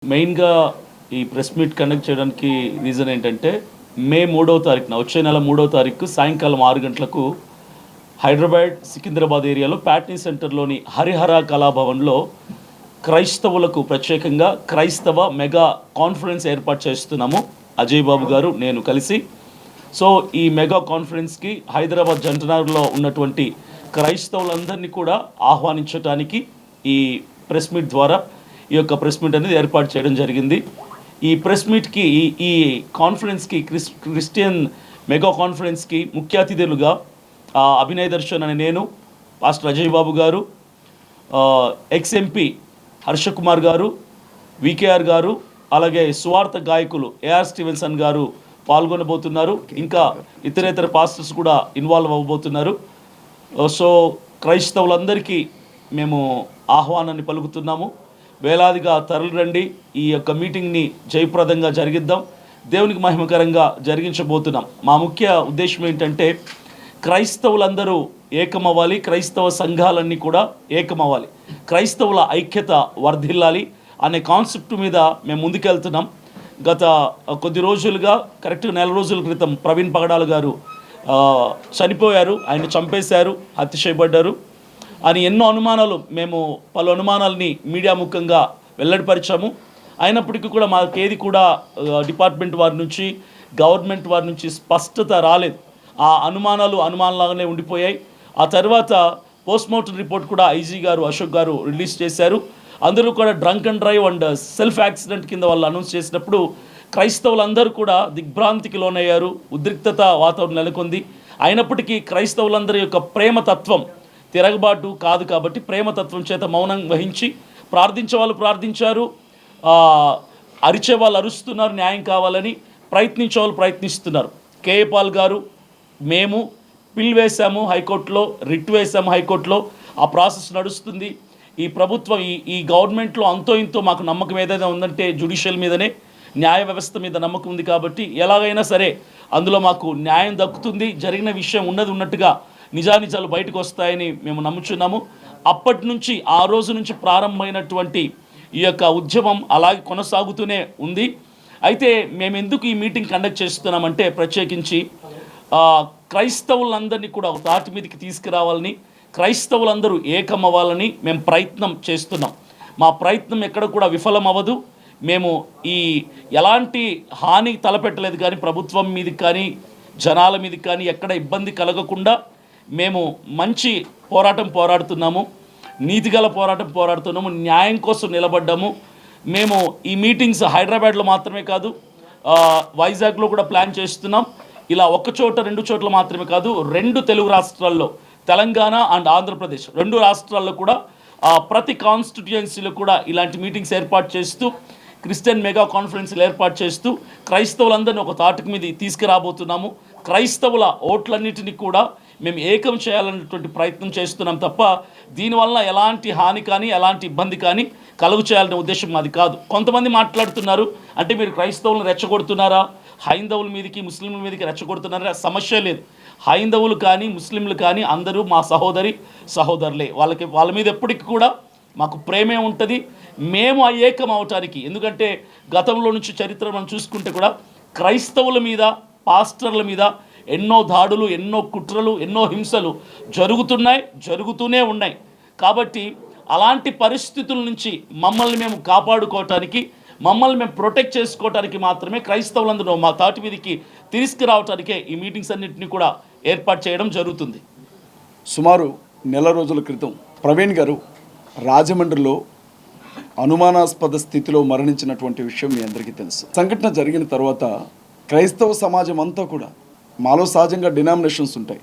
మెయిన్‌గా ఈ press meet conduct చేయడానికి రీజన్ ఏంటంటే, మే 3వ తారీఖున వచ్చే నెల 3వ తారీఖు సాయంకాలం 6 గంటలకు హైదరాబాద్, సికింద్రాబాద్ ఏరియాలో ప్యాట్నీ సెంటర్‌లోని హరిహర కళాభవన్‌లో క్రైస్తవులకు ప్రత్యేకంగా క్రైస్తవ మెగా కాన్ఫరెన్స్ ఏర్పాటు చేస్తున్నాము. అజయ్ బాబు గారు, నేను కలిసి. సో, ఈ మెగా కాన్ఫరెన్స్‌కి హైదరాబాద్ జంటనగర్‌లో ఉన్నటువంటి క్రైస్తవులందరినీ కూడా ఆహ్వానించటానికి ఈ ప్రెస్ మీట్ ద్వారా ఈ యొక్క ప్రెస్ మీట్ అనేది ఏర్పాటు చేయడం జరిగింది. ఈ ప్రెస్ మీట్‌కి ఈ కాన్ఫరెన్స్‌కి క్రిస్టియన్ మెగా కాన్ఫరెన్స్‌కి ముఖ్య అతిథులుగా అభినయ్ దర్శన్ అనే నేను, పాస్టర్ అజయ్ బాబు గారు, ఎక్స్ ఎంపీ హర్ష కుమార్ గారు, వికేఆర్ గారు, అలాగే సువార్త గాయకులు ఏఆర్ స్టీవెన్సన్ గారు పాల్గొనబోతున్నారు. ఇంకా ఇతరేతర పాస్టర్స్ కూడా ఇన్వాల్వ్ అవ్వబోతున్నారు. సో క్రైస్తవులందరికీ మేము ఆహ్వానాన్ని పలుకుతున్నాము. వేలాదిగా తరలిరండి. ఈ యొక్క మీటింగ్ని జయప్రదంగా జరిగిద్దాం. దేవునికి మహిమకరంగా జరిగించబోతున్నాం. మా ముఖ్య ఉద్దేశం ఏంటంటే, క్రైస్తవులందరూ ఏకమవ్వాలి, క్రైస్తవ సంఘాలన్నీ కూడా ఏకమవ్వాలి, క్రైస్తవుల ఐక్యత వర్ధిల్లాలి అనే కాన్సెప్ట్ మీద మేము ముందుకెళ్తున్నాం. గత కొద్ది రోజులుగా, కరెక్ట్గా నెల రోజుల క్రితం ప్రవీణ్ పగడాల గారు చనిపోయారు. ఆయన చంపేశారు, హత్య చేయబడ్డారు అని ఎన్నో అనుమానాలు, మేము పలు అనుమానాలని మీడియా ముఖంగా వెల్లడిపరిచాము. అయినప్పటికీ కూడా మాకేది కూడా డిపార్ట్మెంట్ వారి నుంచి, గవర్నమెంట్ వారి నుంచి స్పష్టత రాలేదు. ఆ అనుమానాలాగానే ఉండిపోయాయి. ఆ తర్వాత పోస్ట్మార్టం రిపోర్ట్ కూడా ఐజీ గారు, అశోక్ గారు రిలీజ్ చేశారు. అందరూ కూడా drunk and drive and self accident కింద వాళ్ళు అనౌన్స్ చేసినప్పుడు క్రైస్తవులందరూ కూడా దిగ్భ్రాంతికి లోనయ్యారు. ఉద్రిక్తత వాతావరణం నెలకొంది. అయినప్పటికీ క్రైస్తవులందరి యొక్క ప్రేమతత్వం తిరగబాటు కాదు కాబట్టి ప్రేమతత్వం చేత మౌనం వహించి ప్రార్థించే వాళ్ళు ప్రార్థించారు, అరిచే వాళ్ళు అరుస్తున్నారు, న్యాయం కావాలని ప్రయత్నించే వాళ్ళు ప్రయత్నిస్తున్నారు. కేఏ పాల్ గారు, మేము పిల్ వేశాము హైకోర్టులో, రిట్ వేశాము హైకోర్టులో. ఆ ప్రాసెస్ నడుస్తుంది. ఈ ప్రభుత్వం, ఈ గవర్నమెంట్లో అంతో ఇంతో మాకు నమ్మకం ఏదైనా ఉందంటే జ్యుడిషియల్ మీదనే, న్యాయ వ్యవస్థ మీద నమ్మకం ఉంది కాబట్టి ఎలాగైనా సరే అందులో మాకు న్యాయం దక్కుతుంది. జరిగిన విషయం ఉన్నది ఉన్నట్టుగా నిజానిజాలు బయటకు వస్తాయని మేము నమ్ముచున్నాము. అప్పటి నుంచి, ఆ రోజు నుంచి ప్రారంభమైనటువంటి ఈ యొక్క ఉద్యమం అలాగే కొనసాగుతూనే ఉంది. అయితే మేము ఎందుకు ఈ మీటింగ్ కండక్ట్ చేస్తున్నామంటే, ప్రత్యేకించి క్రైస్తవులందరినీ కూడా ఒక తాటి మీదకి తీసుకురావాలని, క్రైస్తవులందరూ ఏకమవ్వాలని మేము ప్రయత్నం చేస్తున్నాం. మా ప్రయత్నం ఎక్కడ కూడా విఫలం అవ్వదు. మేము ఎలాంటి హాని తలపెట్టలేదు, కానీ ప్రభుత్వం మీదకి కానీ జనాల మీదకి కానీ ఎక్కడ ఇబ్బంది కలగకుండా మేము మంచి పోరాటం పోరాడుతున్నాము, నీతిగల పోరాటం పోరాడుతున్నాము, న్యాయం కోసం నిలబడ్డాము. మేము ఈ మీటింగ్స్ హైదరాబాద్లో మాత్రమే కాదు, వైజాగ్లో కూడా ప్లాన్ చేస్తున్నాం. ఇలా ఒక్క చోట, రెండు చోట్ల మాత్రమే కాదు, 2 తెలుగు రాష్ట్రాల్లో, తెలంగాణ అండ్ ఆంధ్రప్రదేశ్ 2 రాష్ట్రాల్లో కూడా ప్రతి కాన్స్టిట్యుయెన్సీలో కూడా ఇలాంటి మీటింగ్స్ ఏర్పాటు చేస్తూ, క్రిస్టియన్ మెగా కాన్ఫరెన్స్లు ఏర్పాటు చేస్తూ క్రైస్తవులందరినీ ఒక తాటికి మీద తీసుకురాబోతున్నాము. క్రైస్తవుల ఓట్లన్నిటినీ కూడా మేము ఏకం చేయాలనేటువంటి ప్రయత్నం చేస్తున్నాం తప్ప దీనివల్ల ఎలాంటి హాని కానీ ఎలాంటి ఇబ్బంది కానీ కలుగు చేయాలనే ఉద్దేశం మాది కాదు. కొంతమంది మాట్లాడుతున్నారు, అంటే మీరు క్రైస్తవులను రెచ్చగొడుతున్నారా, హైందవుల మీదకి ముస్లింల మీదకి రెచ్చగొడుతున్నారా? సమస్య లేదు. హైందవులు కానీ ముస్లింలు కానీ అందరూ మా సహోదరులే. వాళ్ళ మీద ఎప్పటికీ కూడా మాకు ప్రేమే ఉంటుంది. మేము ఏకం అవటానికి, ఎందుకంటే గతంలో నుంచి చరిత్ర మనం చూసుకుంటే కూడా క్రైస్తవుల మీద, పాస్టర్ల మీద ఎన్నో దాడులు, ఎన్నో కుట్రలు, ఎన్నో హింసలు జరుగుతూనే ఉన్నాయి. కాబట్టి అలాంటి పరిస్థితుల నుంచి మమ్మల్ని మేము కాపాడుకోవటానికి, మమ్మల్ని మేము ప్రొటెక్ట్ చేసుకోవటానికి మాత్రమే క్రైస్తవులందరూ మా తాటి మీదకి తీసుకురావటానికే ఈ మీటింగ్స్ అన్నింటినీ కూడా ఏర్పాటు చేయడం జరుగుతుంది. సుమారు నెల రోజుల క్రితం ప్రవీణ్ గారు రాజమండ్రిలో అనుమానాస్పద స్థితిలో మరణించినటువంటి విషయం మీ అందరికీ తెలుసు. సంఘటన జరిగిన తర్వాత క్రైస్తవ సమాజం అంతా కూడా, మాలో సహజంగా డినామినేషన్స్ ఉంటాయి,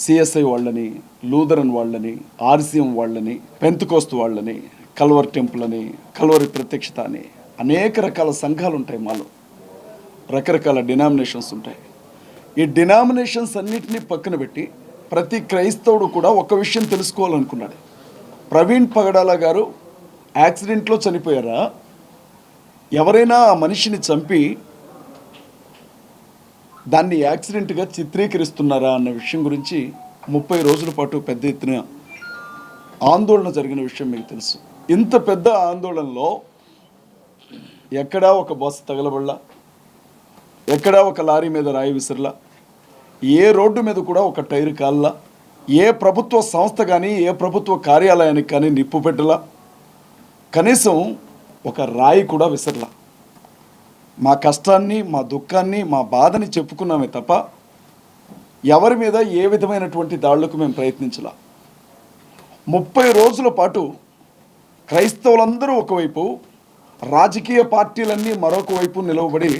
సిఎస్ఐ వాళ్ళని, లూథరన్ వాళ్ళని, ఆర్సిఎం వాళ్ళని, పెంతకోస్తు వాళ్ళని, కల్వర్ టెంపుల్ అని, కల్వరి ప్రత్యక్షత అని అనేక రకాల సంఘాలు ఉంటాయి. మాలో రకరకాల డినామినేషన్స్ ఉంటాయి. ఈ డినామినేషన్స్ అన్నిటినీ పక్కన పెట్టి ప్రతి క్రైస్తవుడు కూడా ఒక విషయం తెలుసుకోవాలనుకున్నాడు. ప్రవీణ్ పగడాల గారు యాక్సిడెంట్లో చనిపోయారా, ఎవరైనా ఆ మనిషిని చంపి దాన్ని యాక్సిడెంట్గా చిత్రీకరిస్తున్నారా అన్న విషయం గురించి 30 రోజుల పాటు పెద్ద ఎత్తున ఆందోళన జరిగిన విషయం మీకు తెలుసు. ఇంత పెద్ద ఆందోళనలో ఎక్కడా ఒక బస్సు తగలబడలా, ఎక్కడా ఒక లారీ మీద రాయి విసిరలా, ఏ రోడ్డు మీద కూడా ఒక టైరు కాల్లా, ఏ ప్రభుత్వ సంస్థ కానీ ఏ ప్రభుత్వ కార్యాలయానికి కానీ నిప్పు పెట్టలా, కనీసం ఒక రాయి కూడా విసరలా. మా కష్టాన్ని, మా దుఃఖాన్ని, మా బాధని చెప్పుకున్నామే తప్ప ఎవరి మీద ఏ విధమైనటువంటి దాడులకు మేము ప్రయత్నించలా. 30 రోజుల పాటు క్రైస్తవులందరూ ఒకవైపు, రాజకీయ పార్టీలన్నీ మరొక వైపు నిలవబడి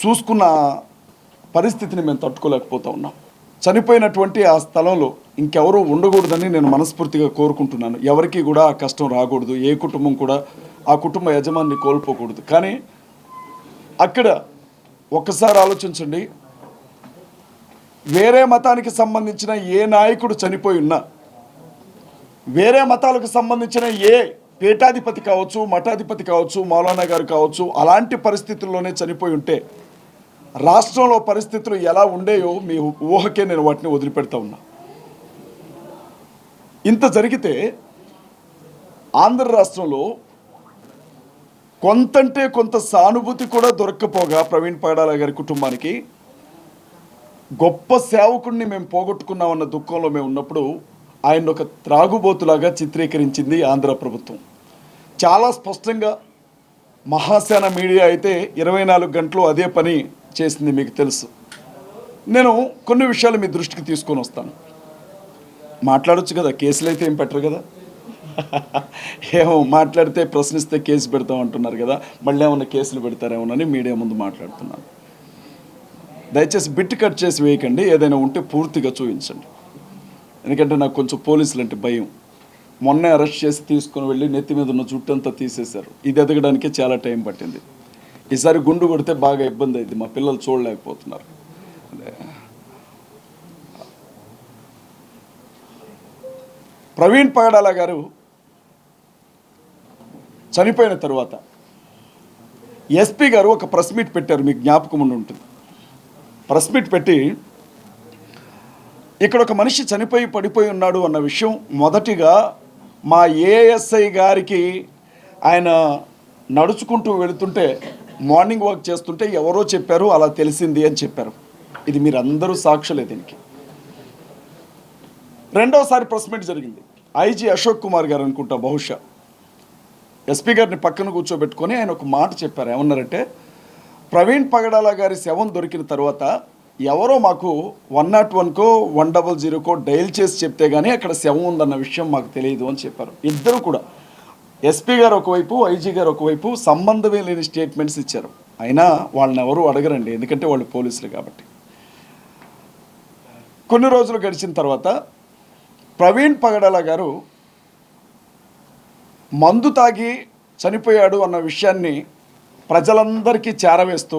చూసుకున్న పరిస్థితిని మేము తట్టుకోలేకపోతా ఉన్నాం. చనిపోయినటువంటి ఆ స్థలంలో ఇంకెవరూ ఉండకూడదని నేను మనస్ఫూర్తిగా కోరుకుంటున్నాను. ఎవరికి కూడా ఆ కష్టం రాకూడదు, ఏ కుటుంబం కూడా ఆ కుటుంబ యజమాని కోల్పోకూడదు. కానీ అక్కడ ఒక్కసారి ఆలోచించండి, వేరే మతానికి సంబంధించిన ఏ నాయకుడు చనిపోయి ఉన్నా, వేరే మతాలకు సంబంధించిన ఏ పీఠాధిపతి కావచ్చు, మఠాధిపతి కావచ్చు, మౌలానా గారు కావచ్చు, అలాంటి పరిస్థితుల్లోనే చనిపోయి ఉంటే రాష్ట్రంలో పరిస్థితులు ఎలా ఉండేయో మీ ఊహకే నేను వాటిని వదిలిపెడతా ఉన్నా. ఇంత జరిగితే ఆంధ్ర రాష్ట్రంలో కొంతంటే కొంత సానుభూతి కూడా దొరక్కపోగా ప్రవీణ్ పగడాల గారి కుటుంబానికి గొప్ప సేవకుడిని మేము పోగొట్టుకున్నామన్న దుఃఖంలో మేము ఉన్నప్పుడు ఆయన ఒక త్రాగుబోతులాగా చిత్రీకరించింది ఆంధ్ర ప్రభుత్వం. చాలా స్పష్టంగా మహాసేన మీడియా అయితే 24 గంటలు అదే పని చేసింది, మీకు తెలుసు. నేను కొన్ని విషయాలు మీ దృష్టికి తీసుకొని వస్తాను. మాట్లాడొచ్చు కదా, కేసులు అయితే ఏం పెట్టరు కదా. ఏమో మాట్లాడితే ప్రశ్నిస్తే కేసు పెడతాం అంటున్నారు కదా, మళ్ళీ ఏమన్నా కేసులు పెడతారేమోనని మీడియా ముందు మాట్లాడుతున్నాను. దయచేసి బిట్ కట్ చేసి వేయకండి, ఏదైనా ఉంటే పూర్తిగా చూపించండి. ఎందుకంటే నాకు కొంచెం పోలీసులు అంటే భయం. మొన్నే అరెస్ట్ చేసి తీసుకుని వెళ్ళి నెత్తి మీద ఉన్న జుట్టంతా తీసేశారు. ఇది ఎదగడానికే చాలా టైం పట్టింది. ఈసారి గుండు కొడితే బాగా ఇబ్బంది అయింది, మా పిల్లలు చూడలేకపోతున్నారు. ప్రవీణ్ పగడాల గారు చనిపోయిన తర్వాత ఎస్పీ గారు ఒక ప్రెస్ మీట్ పెట్టారు, మీకు జ్ఞాపకం ఉండి ఉంటుంది. ప్రెస్ మీట్ పెట్టి ఇక్కడ ఒక మనిషి చనిపోయి పడిపోయి ఉన్నాడు అన్న విషయం మొదటిగా మా ఏఎస్ఐ గారికి ఆయన నడుచుకుంటూ వెళుతుంటే, మార్నింగ్ వాక్ చేస్తుంటే ఎవరో చెప్పారు, అలా తెలిసింది అని చెప్పారు. ఇది మీరు అందరూ సాక్షులే దీనికి. రెండవసారి ప్రెస్ మీట్ జరిగింది. ఐజీ అశోక్ కుమార్ గారు అనుకుంటా, బహుశా ఎస్పీ గారిని పక్కన కూర్చోబెట్టుకొని ఆయన ఒక మాట చెప్పారు. ఏమన్నారంటే, ప్రవీణ్ పగడాల గారి శవం దొరికిన తర్వాత ఎవరో మాకు 101కో 100కో డయల్ చేసి చెప్తే కానీ అక్కడ శవం ఉందన్న విషయం మాకు తెలియదు అని చెప్పారు. ఇద్దరు కూడా, ఎస్పీ గారు ఒకవైపు, ఐజీ గారు ఒకవైపు, సంబంధమే లేని స్టేట్మెంట్స్ ఇచ్చారు. అయినా వాళ్ళని ఎవరు అడగరండి, ఎందుకంటే వాళ్ళు పోలీసులు కాబట్టి. కొన్ని రోజులు గడిచిన తర్వాత ప్రవీణ్ పగడాల గారు మందు తాగి చనిపోయాడు అన్న విషయాన్ని ప్రజలందరికీ చేరవేస్తూ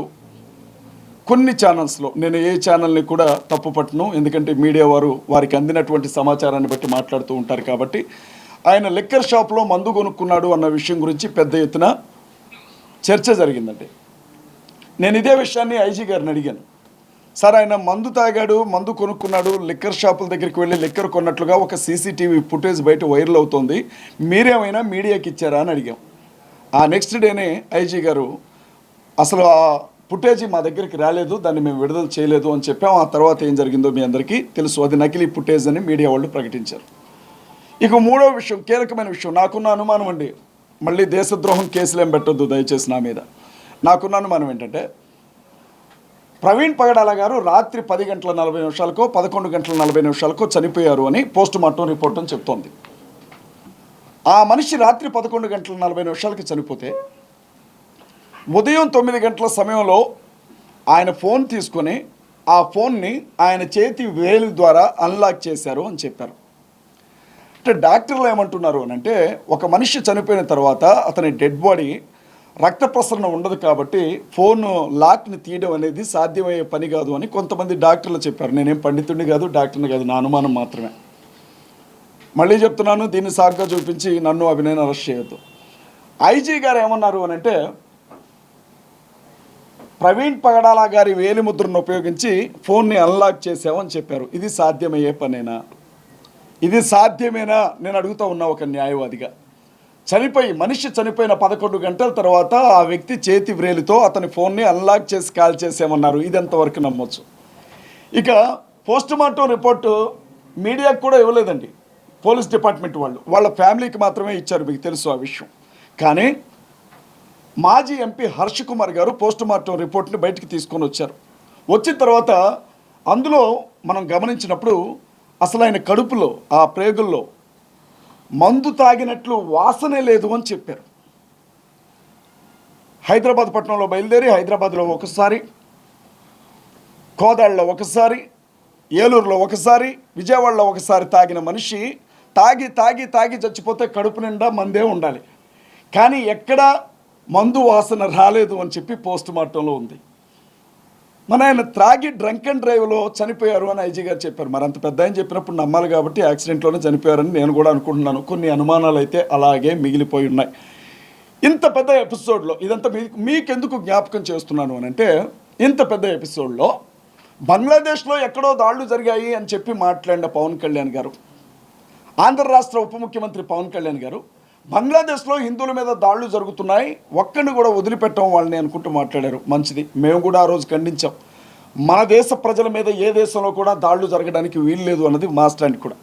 కొన్ని ఛానల్స్లో, నేను ఏ ఛానల్ని కూడా తప్పు పట్టను, ఎందుకంటే మీడియా వారు వారికి అందినటువంటి సమాచారాన్ని బట్టి మాట్లాడుతూ ఉంటారు కాబట్టి, ఆయన లిక్కర్ షాప్లో మందు కొనుక్కున్నాడు అన్న విషయం గురించి పెద్ద ఎత్తున చర్చ జరిగిందండి. నేను ఇదే విషయాన్ని ఐజీ గారిని అడిగాను. సార్, ఆయన మందు తాగాడు, మందు కొనుక్కున్నాడు, లిక్కర్ షాపుల దగ్గరికి వెళ్ళి లిక్కర్ కొన్నట్లుగా ఒక సీసీటీవీ ఫుటేజ్ బయట వైరల్ అవుతుంది, మీరేమైనా మీడియాకి ఇచ్చారా అని అడిగాం. ఆ నెక్స్ట్ డేనే ఐజీ గారు అసలు ఆ ఫుటేజీ మా దగ్గరికి రాలేదు, దాన్ని మేము విడుదల చేయలేదు అని చెప్పాం. ఆ తర్వాత ఏం జరిగిందో మీ అందరికీ తెలుసు, అది నకిలీ ఫుటేజ్ అని మీడియా వాళ్ళు ప్రకటించారు. ఇక మూడో విషయం, కీలకమైన విషయం, నాకున్న అనుమానం అండి, మళ్ళీ దేశద్రోహం కేసులు ఏం పెట్టొద్దు దయచేసి నా మీద. నాకున్న అనుమానం ఏంటంటే, ప్రవీణ్ పగడాల గారు రాత్రి 10:40 11:40 చనిపోయారు అని పోస్ట్ మార్టం రిపోర్ట్ అని చెప్తోంది. ఆ మనిషి రాత్రి 11:40 చనిపోతే ఉదయం 9 గంటల సమయంలో ఆయన ఫోన్ తీసుకొని ఆ ఫోన్ని ఆయన చేతి వేలు ద్వారా అన్లాక్ చేశారు అని చెప్పారు. అంటే డాక్టర్లు ఏమంటున్నారు అని అంటే, ఒక మనిషి చనిపోయిన తర్వాత అతని డెడ్ బాడీ రక్త ప్రసరణ ఉండదు కాబట్టి ఫోన్ లాక్ని తీయడం అనేది సాధ్యమయ్యే పని కాదు అని కొంతమంది డాక్టర్లు చెప్పారు. నేనేం పండితుడిని కాదు, డాక్టర్ని కాదు, నా అనుమానం మాత్రమే. మళ్ళీ చెప్తున్నాను, దీన్ని సాగ్గా చూపించి నన్ను అభినయన అరెస్ట్ చేయొద్దు. ఐజీ గారు ఏమన్నారు అని అంటే, ప్రవీణ్ పగడాల గారి వేలిముద్రను ఉపయోగించి ఫోన్ని అన్లాక్ చేసామని చెప్పారు. ఇది సాధ్యమయ్యే పనేనా? ఇది సాధ్యమేనా నేను అడుగుతూ ఉన్నా ఒక న్యాయవాదిగా. మనిషి చనిపోయిన 11 గంటల తర్వాత ఆ వ్యక్తి చేతి వ్రేలితో అతని ఫోన్ని అన్లాక్ చేసి కాల్ చేసామన్నారు. ఇది ఎంతవరకు నమ్మొచ్చు? ఇక పోస్టుమార్టం రిపోర్టు మీడియాకు కూడా ఇవ్వలేదండి. పోలీస్ డిపార్ట్మెంట్ వాళ్ళ ఫ్యామిలీకి మాత్రమే ఇచ్చారు, మీకు తెలుసు ఆ విషయం. కానీ మాజీ ఎంపీ హర్ష్ కుమార్ గారు పోస్టుమార్టం రిపోర్ట్ని బయటికి తీసుకొని వచ్చారు. వచ్చిన తర్వాత అందులో మనం గమనించినప్పుడు అసలు ఆయన కడుపులో ఆ ప్రేగుల్లో మందు తాగినట్లు వాసనే లేదు అని చెప్పారు. హైదరాబాద్ పట్టణంలో బయలుదేరి హైదరాబాద్లో ఒకసారి, కోదాళ్ళలో ఒకసారి, ఏలూరులో ఒకసారి, విజయవాడలో ఒకసారి తాగిన మనిషి తాగి తాగి తాగి చచ్చిపోతే కడుపు నిండా మందే ఉండాలి, కానీ ఎక్కడా మందు వాసన రాలేదు అని చెప్పి పోస్టుమార్టంలో ఉంది. మన ఆయన త్రాగి డ్రంక్ అండ్ డ్రైవ్లో చనిపోయారు అని ఐజీ గారు చెప్పారు. మరి అంత పెద్ద ఆయన చెప్పినప్పుడు నమ్మాలి కాబట్టి యాక్సిడెంట్లోనే చనిపోయారని నేను కూడా అనుకుంటున్నాను. కొన్ని అనుమానాలు అయితే అలాగే మిగిలిపోయి ఉన్నాయి. ఇంత పెద్ద ఎపిసోడ్లో ఇదంతా మీకెందుకు జ్ఞాపకం చేస్తున్నాను అని అంటే, ఇంత పెద్ద ఎపిసోడ్లో బంగ్లాదేశ్లో ఎక్కడో దాడులు జరిగాయి అని చెప్పి మాట్లాడిన పవన్ కళ్యాణ్ గారు, ఆంధ్ర రాష్ట్ర ఉప ముఖ్యమంత్రి పవన్ కళ్యాణ్ గారు బంగ్లాదేశ్లో హిందువుల మీద దాడులు జరుగుతున్నాయి, ఒక్కడిని కూడా వదిలిపెట్టం వాళ్ళని అనుకుంటూ మాట్లాడారు. మంచిది, మేము కూడా ఆ రోజు ఖండించాం. మన దేశ ప్రజల మీద ఏ దేశంలో కూడా దాడులు జరగడానికి వీలు లేదు అన్నది మా స్టాండ్ కూడా.